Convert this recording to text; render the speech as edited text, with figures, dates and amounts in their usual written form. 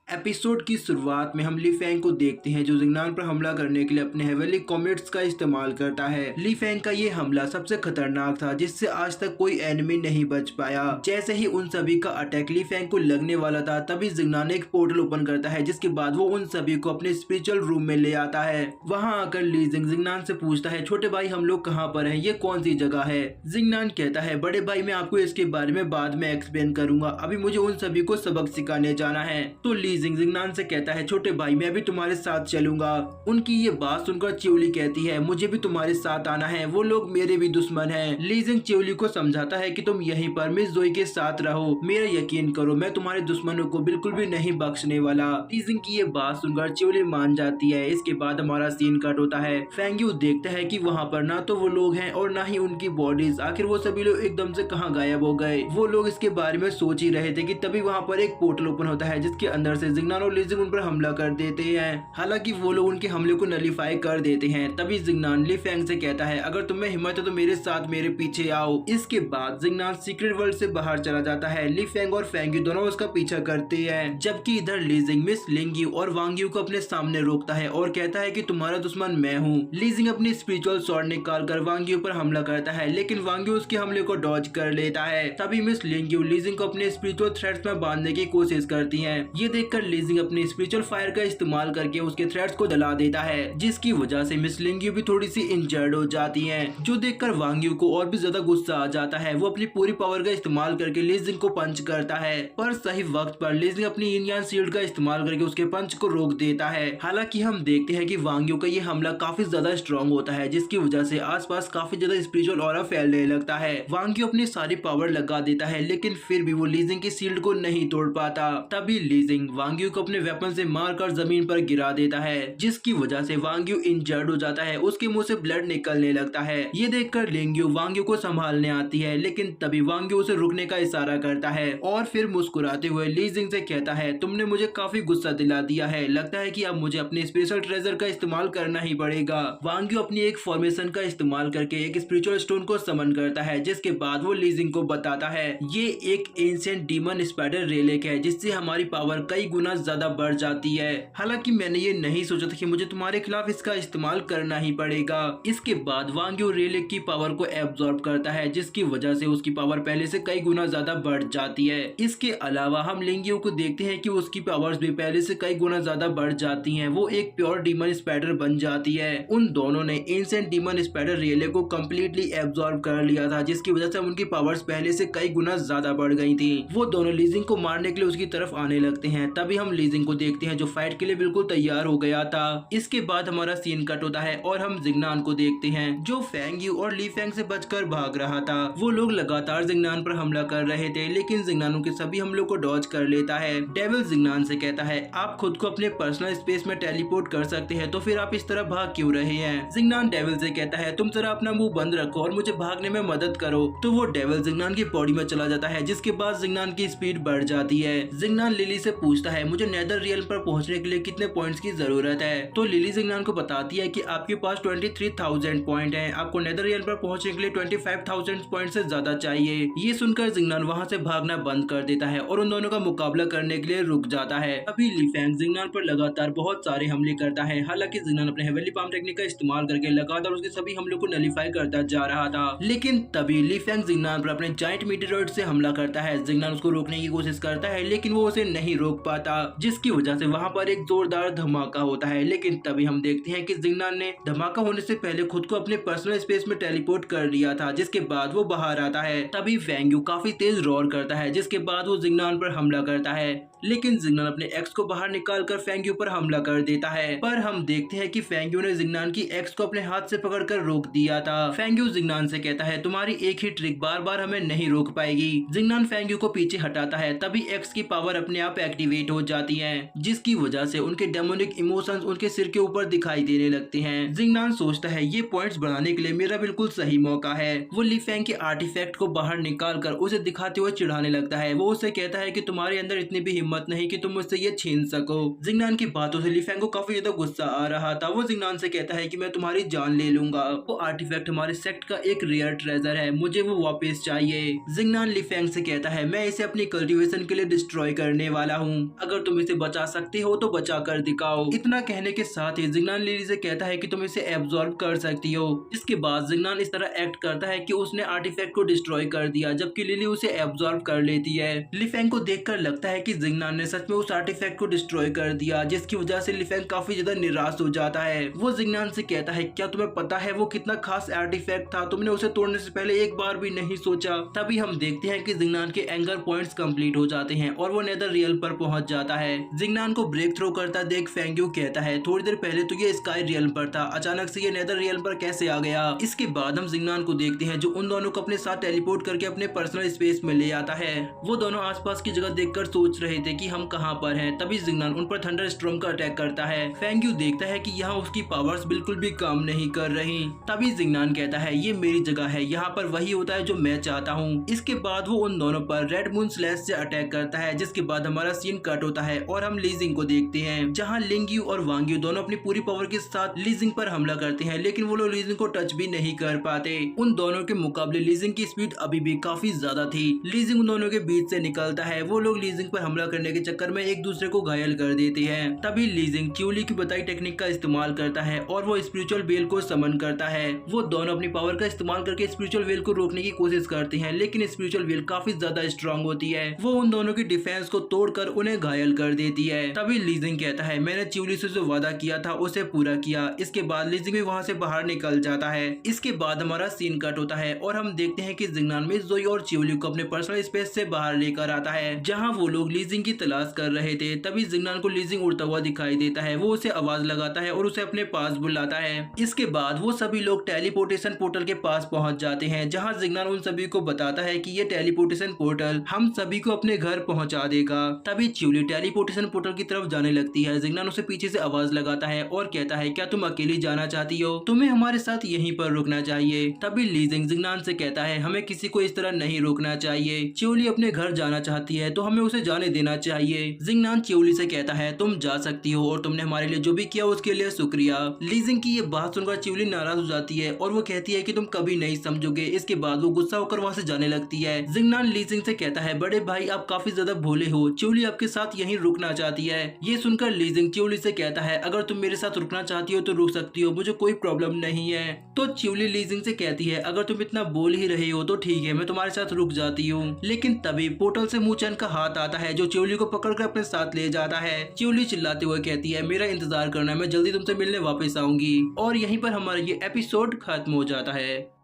Episode की शुरुआत में हम ली फैंग को देखते हैं जो जिंगनान पर हमला करने के लिए अपने हेवनली कॉमेट्स का इस्तेमाल करता है। ली फैंग का ये हमला सबसे खतरनाक था जिससे आज तक कोई एनिमी नहीं बच पाया। जैसे ही उन सभी का अटैक ली फैंग को लगने वाला था तभी जिंगनान एक पोर्टल ओपन करता है जिसके बाद वो उन सभी को अपने स्पिरिचुअल रूम में ले आता है। वहाँ आकर ली जिंगनान से पूछता है, छोटे भाई हम लोग कहाँ पर हैं, ये कौन सी जगह है। जिंगनान कहता है, बड़े भाई मैं आपको इसके बारे में बाद में एक्सप्लेन करूंगा, अभी मुझे उन सभी को सबक सिखाने जाना है। तो ली जिंगनान से कहता है, छोटे भाई मैं भी तुम्हारे साथ चलूंगा। उनकी ये बात सुनकर चिवली कहती है, मुझे भी तुम्हारे साथ आना है, वो लोग मेरे भी दुश्मन हैं। ली जिंग चिवली को समझाता है कि तुम यहीं पर मिस जोई के साथ रहो, मेरा यकीन करो मैं तुम्हारे दुश्मनों को बिल्कुल भी नहीं बख्शने वाला। ली जिंग की ये बात सुनकर चिवली मान जाती है। इसके बाद हमारा सीन कट होता है। फेंग यू देखता है कि वहाँ पर ना तो वो लोग हैं और ना ही उनकी बॉडीज। आखिर वो सभी लोग एकदम से कहाँ गायब हो गए। वो लोग इसके बारे में सोच ही रहे थे कि तभी वहाँ पर एक पोर्टल ओपन होता है जिसके अंदर से जिंगनान और ली जिंग उन पर हमला कर देते हैं। हालांकि वो लोग उनके हमले को नलीफाई कर देते हैं। तभी जिंगनान ली फैंग से कहता है, अगर तुम्हें हिम्मत है तो मेरे साथ मेरे पीछे आओ। इसके बाद जिंगनान सीक्रेट वर्ल्ड से बाहर चला जाता है। ली फैंग और फेंग यू दोनों उसका पीछा करते हैं, जबकि इधर ली जिंग मिस लिंग यू और वांग यू को अपने सामने रोकता है और कहता है कि तुम्हारा दुश्मन मैं हूँ। ली जिंग अपनी स्पिरिचुअल स्वॉर्ड निकाल कर वांग यू पर हमला करता है, लेकिन वांग यू उसके हमले को डॉज कर लेता है। तभी मिस लिंग यू ली जिंग को अपने स्पिरिचुअल थ्रेड्स में बांधने की कोशिश करती है। ये देखकर ली जिंग अपने स्पिरिचुअल फायर का इस्तेमाल करके उसके थ्रेड्स को जला देता है, जिसकी वजह से मिस लिंग यू भी थोड़ी सी इंजर्ड हो जाती है, जो देखकर वांग यू को और भी ज्यादा गुस्सा आ जाता है। वो अपनी पूरी पावर का इस्तेमाल करके ली जिंग को पंच करता है, पर सही वक्त पर ली जिंग अपनी इंडियन शील्ड का इस्तेमाल करके उसके पंच को रोक देता है। हालांकि हम देखते हैं कि वांग यू का ये हमला काफी ज्यादा स्ट्रॉन्ग होता है, जिसकी वजह से आसपास काफी ज्यादा स्पिरिचुअल ऑरा फैलने लगता है। वांग यू अपनी सारी पावर लगा देता है, लेकिन फिर भी वो ली जिंग की शील्ड को नहीं तोड़ पाता। तभी ली जिंग वांग यू को अपने वेपन से मारकर जमीन पर गिरा देता है, जिसकी वजह से वांग यू इंजर्ड हो जाता है। उसके मुंह से ब्लड निकलने लगता है। ये देखकर लिंग यू वांग यू को संभालने आती है, लेकिन तभी वांग यू उसे रुकने का इशारा करता है और फिर मुस्कुराते हुए ली जिंग से कहता है, तुमने मुझे काफी गुस्सा दिला दिया है, लगता है कि अब मुझे अपने स्पेशल ट्रेजर का इस्तेमाल करना ही पड़ेगा। वांग यू अपनी एक फॉर्मेशन का इस्तेमाल करके एक स्पिरिचुअल स्टोन को समन करता है, जिसके बाद वो ली जिंग को बताता है, ये एक एंशिएंट डीमन स्पाइडर रेलिक है जिससे हमारी पावर कई गुना ज्यादा बढ़ जाती है। हालांकि मैंने ये नहीं सोचा था कि मुझे तुम्हारे खिलाफ इसका इस्तेमाल करना ही पड़ेगा। इसके बाद वांग यू रेलिक की पावर को एब्जॉर्ब करता है, जिसकी वजह से उसकी पावर पहले से कई गुना ज्यादा बढ़ जाती है। इसके अलावा हम लिंग यू को देखते हैं कि उसकी पावर्स भी पहले से कई गुना ज्यादा बढ़ जाती हैं। वो एक प्योर डीमन स्पाइडर बन जाती है। उन दोनों ने एंशिएंट डीमन स्पाइडर रेलिक को कम्प्लीटली एब्जॉर्ब कर लिया था, जिसकी वजह से उनकी पावर्स पहले से कई गुना ज्यादा बढ़ गई थी। वो दोनों ली जिंग को मारने के लिए उसकी तरफ आने लगते हैं। तभी हम ली जिंग को देखते हैं जो फाइट के लिए बिल्कुल तैयार हो गया था। इसके बाद हमारा सीन कट होता है और हम जिंगनान को देखते हैं जो फेंग यू और ली फैंग से बचकर भाग रहा था। वो लोग लगातार जिंगनान पर हमला कर रहे थे, लेकिन जिंगनान के सभी हमलों को डॉज कर लेता है। डेविल जिंगनान से कहता है, आप खुद को अपने पर्सनल स्पेस में टेलीपोर्ट कर सकते हैं, तो फिर आप इस तरह भाग क्यों रहे हैं। जिंगनान डेविल से कहता है, तुम जरा अपना मुंह बंद रखो और मुझे भागने में मदद करो। तो वो डेविल जिंगनान की बॉडी में चला जाता है, जिसके बाद जिंगनान की स्पीड बढ़ जाती है। जिंगनान लिली से पूछता है, मुझे नेदर रियल पर पहुंचने के लिए कितने पॉइंट्स की जरूरत है। तो लिली जिंगनान को बताती है कि आपके पास 23,000 पॉइंट हैं, आपको नेदर रियल पर पहुंचने के लिए 25,000 पॉइंट से ज्यादा चाहिए। ये सुनकर जिंगनान वहां से भागना बंद कर देता है और उन दोनों का मुकाबला करने के लिए रुक जाता है। अभी ली फैंग जिंगनान पर लगातार बहुत सारे हमले करता है। हालांकि जिंगनान अपने हेवनली पाम टेक्निक का इस्तेमाल करके लगातार उसके सभी हमलों को नलीफाई करता जा रहा था, लेकिन तभी ली फैंग जिंगनान पर अपने जायंट मीटेरॉइड से हमला करता है। जिंगनान उसको रोकने की कोशिश करता है, लेकिन वो उसे नहीं रोक पाता, जिसकी वजह से वहाँ पर एक जोरदार धमाका होता है। लेकिन तभी हम देखते हैं कि जिंगनान ने धमाका होने से पहले खुद को अपने पर्सनल स्पेस में टेलीपोर्ट कर लिया था, जिसके बाद वो बाहर आता है। तभी फेंग यू काफी तेज रोर करता है, जिसके बाद वो जिंगनान पर हमला करता है, लेकिन जिंगनान अपने एक्स को बाहर निकालकर फेंग यू पर हमला कर देता है। पर हम देखते हैं कि फेंग यू ने जिंगनान की एक्स को अपने हाथ से पकड़कर रोक दिया था। फेंग यू जिंगनान से कहता है, तुम्हारी एक ही ट्रिक बार बार हमें नहीं रोक पाएगी। जिंगनान फेंग यू को पीछे हटाता है, तभी एक्स की पावर अपने आप एक्टिवेट हो जाती है, जिसकी वजह से उनके डेमोनिक इमोशंस उनके सिर के ऊपर दिखाई देने लगते हैं। जिंगनान सोचता है, ये पॉइंट्स बढ़ाने के लिए मेरा बिल्कुल सही मौका है। वो ली फैंग के आर्टिफैक्ट को बाहर निकाल कर उसे दिखाते हुए चिढ़ाने लगता है। वो उसे कहता है कि तुम्हारे अंदर इतनी भी हिम्मत नहीं कि तुम मुझसे ये छीन सको। जिंगनान की बातों से ली फैंग को काफी ज्यादा गुस्सा आ रहा था। वो जिंगनान से कहता है कि मैं तुम्हारी जान ले लूंगा। वो आर्टिफैक्ट हमारे सेक्ट का एक रेयर ट्रेजर है, मुझे वो वापस चाहिए। जिंगनान ली फैंग से कहता है, मैं इसे अपनी कल्टीवेशन के लिए डिस्ट्रॉय करने वाला हूँ। अगर तुम इसे बचा सकते हो तो बचा कर दिखाओ। इतना कहने के साथ ही जिंगनान लिली से कहता है कि तुम इसे एब्जॉर्ब कर सकती हो। इसके बाद जिंगनान इस तरह एक्ट करता है कि उसने आर्टिफैक्ट को डिस्ट्रॉय कर दिया, जबकि लिली उसे एब्जॉर्ब कर लेती है। ली फेंग को देखकर लगता है कि जिंगनान ने सच में उस आर्टिफैक्ट को डिस्ट्रॉय कर दिया, जिसकी वजह से ली फेंग काफी ज्यादा निराश हो जाता है। वो जिंगनान से कहता है, क्या तुम्हें पता है वो कितना खास आर्टिफैक्ट था? तुमने उसे तोड़ने से पहले एक बार भी नहीं सोचा। तभी हम देखते हैं कि जिंगनान के एंगर पॉइंट्स कंप्लीट हो जाते हैं और वो नेदर रियल पर पहुंच जाता है। जिंगनान को ब्रेक थ्रो करता देख फेंग्यू कहता है, थोड़ी देर पहले तो ये स्काई रियल पर था, अचानक से ये नेदर रियल पर कैसे आ गया? इसके बाद हम जिंगनान को देखते हैं जो उन दोनों को अपने साथ टेलीपोर्ट करके अपने पर्सनल स्पेस में ले आता है। वो दोनों आसपास की जगह देखकर सोच रहे थे कि हम कहां पर हैं। तभी जिंगनान उन पर थंडर स्टॉर्म का अटैक करता है। फेंग्यू देखता है कि यहाँ उसकी पावर्स बिल्कुल भी काम नहीं कर रही। तभी जिंगनान कहता है, ये मेरी जगह है, यहाँ पर वही होता है जो मैं चाहता हूँ। इसके बाद वो उन दोनों पर रेड मून स्लैश से अटैक करता है, जिसके बाद हमारा सीन कट होता है और हम लीजिंग को देखते हैं, जहाँ लिंगयू और वांग्यू दोनों अपनी पूरी पावर के साथ लीजिंग पर हमला करते हैं, लेकिन वो लोग लीजिंग को टच भी नहीं कर पाते। उन दोनों के मुकाबले लीजिंग की स्पीड अभी भी काफी ज्यादा थी। लीजिंग उन दोनों के बीच से निकलता है। वो लोग लीजिंग पर हमला करने के चक्कर में एक दूसरे को घायल कर देते हैं। तभी लीजिंग च्यूली की बताई टेक्निक का इस्तेमाल करता है और वो स्पिरिचुअल वेल को समन करता है। वो दोनों अपनी पावर का इस्तेमाल करके स्पिरिचुअल वेल को रोकने की कोशिश करते हैं, लेकिन स्पिरिचुअल वेल काफी ज्यादा स्ट्रॉन्ग होती है। वो उन दोनों की डिफेंस को तोड़कर उन्हें घायल कर देती है। तभी लीजिंग कहता है, मैंने च्यूली से जो वादा किया था उसे पूरा किया। इसके बाद लीजिंग भी वहाँ से बाहर निकल जाता है। इसके बाद हमारा सीन कट होता है और हम देखते हैं कि जिंगनान में जोई और च्यूली को अपने पर्सनल स्पेस से बाहर लेकर आता है, जहाँ वो लोग लीजिंग की तलाश कर रहे थे। तभी जिंगनान को लीजिंग उड़ता हुआ दिखाई देता है। वो उसे आवाज लगाता है और उसे अपने पास बुलाता है। इसके बाद वो सभी लोग टेलीपोर्टेशन पोर्टल के पास पहुंच जाते हैं, जहां जिंगनान उन सभी को बताता है कि ये टेलीपोर्टेशन पोर्टल हम सभी को अपने घर पहुंचा देगा। तभी च्यूली टेलीपोर्टेशन पोर्टल की तरफ जाने लगती है। जिंगनान उसे पीछे से आवाज लगाता है और कहता है, क्या तुम अकेली जाना चाहती हो? तुम्हें हमारे साथ यहीं पर रुकना चाहिए। तभी लीजिंग जिंगनान से कहता है, हमें किसी को इस तरह नहीं रोकना चाहिए। च्यूली अपने घर जाना चाहती है तो हमें उसे जाने देना चाहिए। जिंगनान च्यूली से कहता है, तुम जा सकती हो और तुमने हमारे लिए जो भी किया उसके लिए शुक्रिया। लीजिंग की ये बात सुनकर च्यूली नाराज हो जाती है और वो कहती है कि तुम कभी नहीं समझोगे। इसके बाद वो गुस्सा होकर वहाँ से जाने लगती है। जिंगनान लीजिंग से कहता है, बड़े भाई आप काफी ज्यादा भोले हो, च्यूली आपके साथ यहीं रुकना चाहती है। ये सुनकर लीजिंग च्यूली से कहता है, अगर तुम मेरे साथ रुकना चाहती हो तो रुक सकती हो, मुझे कोई प्रॉब्लम नहीं है। तो च्यूली लीजिंग से कहती है, अगर तुम इतना बोल ही रही हो तो ठीक है, मैं तुम्हारे साथ रुक जाती हूँ। लेकिन तभी पोर्टल से मूचन का हाथ आता है जो च्यूली को पकड़कर अपने साथ ले जाता है। च्यूली चिल्लाते हुए कहती है, मेरा इंतजार करना, मैं जल्दी तुमसे मिलने वापस आऊंगी। और यहीं पर हमारा ये एपिसोड खत्म हो जाता है।